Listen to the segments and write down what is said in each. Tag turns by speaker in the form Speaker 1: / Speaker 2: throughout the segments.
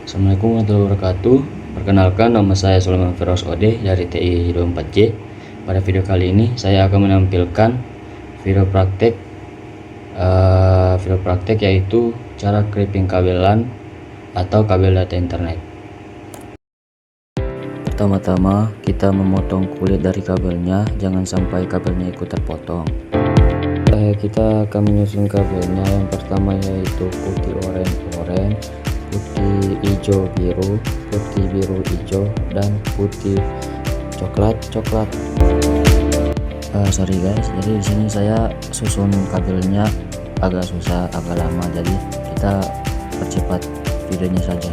Speaker 1: Assalamualaikum warahmatullahi wabarakatuh. Perkenalkan, nama saya Sulaiman Firdaus Ode dari TI 24J. Pada video kali ini saya akan menampilkan video praktek yaitu cara clipping kabel LAN atau kabel data internet. Pertama-tama kita memotong kulit dari kabelnya, jangan sampai kabelnya ikut terpotong. Kita akan menyusun kabelnya. Yang pertama yaitu putih oranye, putih hijau biru, putih biru hijau, dan putih coklat. Sorry guys, jadi di sini saya susun kabelnya agak susah, agak lama, jadi kita percepat videonya saja.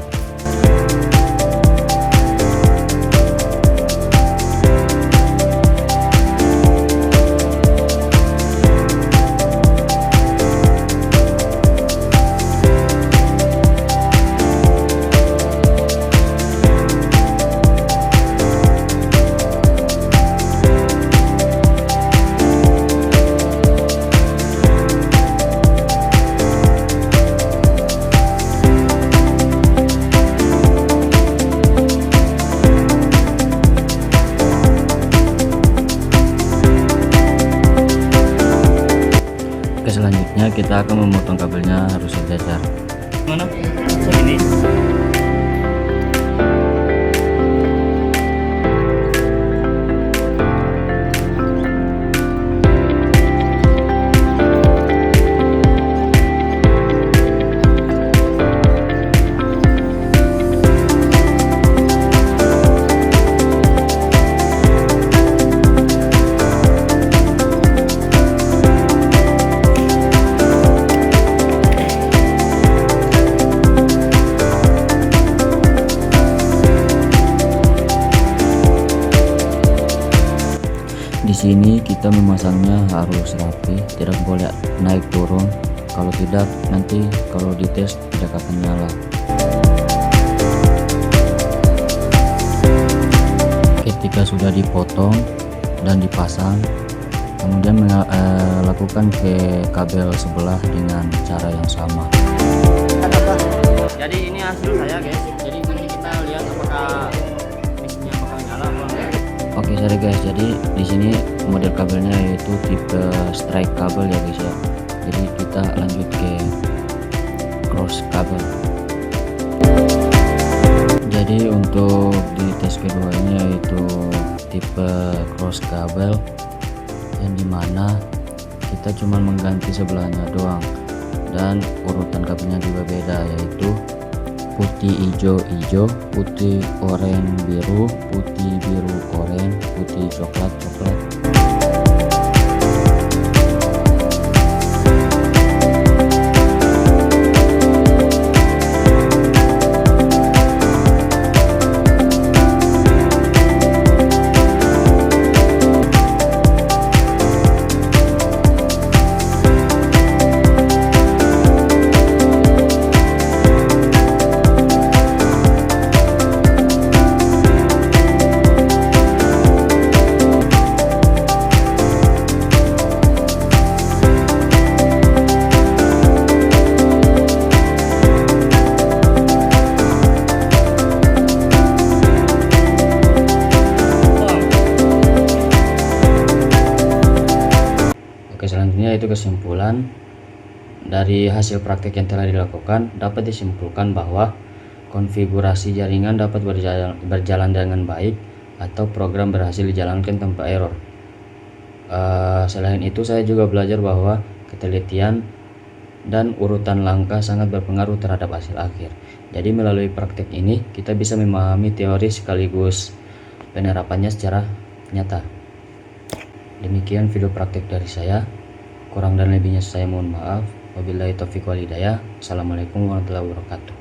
Speaker 1: Selanjutnya kita akan memotong kabelnya harus sejajar.
Speaker 2: Mana? Segini.
Speaker 1: Di sini kita memasangnya harus rapi, tidak boleh naik turun. Kalau tidak, nanti kalau dites tidak akan nyala. Ketika sudah dipotong dan dipasang, kemudian lakukan ke kabel sebelah dengan cara yang sama.
Speaker 2: Jadi ini hasil saya guys. Jadi ini kita lihat apakah misnya bakal nyala atau enggak.
Speaker 1: Oke, sorry guys, jadi di sini model kabelnya yaitu tipe strike kabel ya guys ya. Jadi kita lanjut ke cross kabel. Jadi untuk di tes keduanya yaitu tipe cross kabel, yang dimana kita cuma mengganti sebelahnya doang, dan urutan kabelnya juga beda, yaitu putih hijau, putih oranye biru, putih biru oranye, putih coklat. Oke, selanjutnya itu kesimpulan dari hasil praktek yang telah dilakukan. Dapat disimpulkan bahwa konfigurasi jaringan dapat berjalan dengan baik atau program berhasil dijalankan tanpa error. Selain itu, saya juga belajar bahwa ketelitian dan urutan langkah sangat berpengaruh terhadap hasil akhir. Jadi melalui praktek ini kita bisa memahami teori sekaligus penerapannya secara nyata. Demikian video praktek dari saya. Kurang dan lebihnya saya mohon maaf. Wabillahi taufiq wal hidayah. Assalamualaikum warahmatullahi wabarakatuh.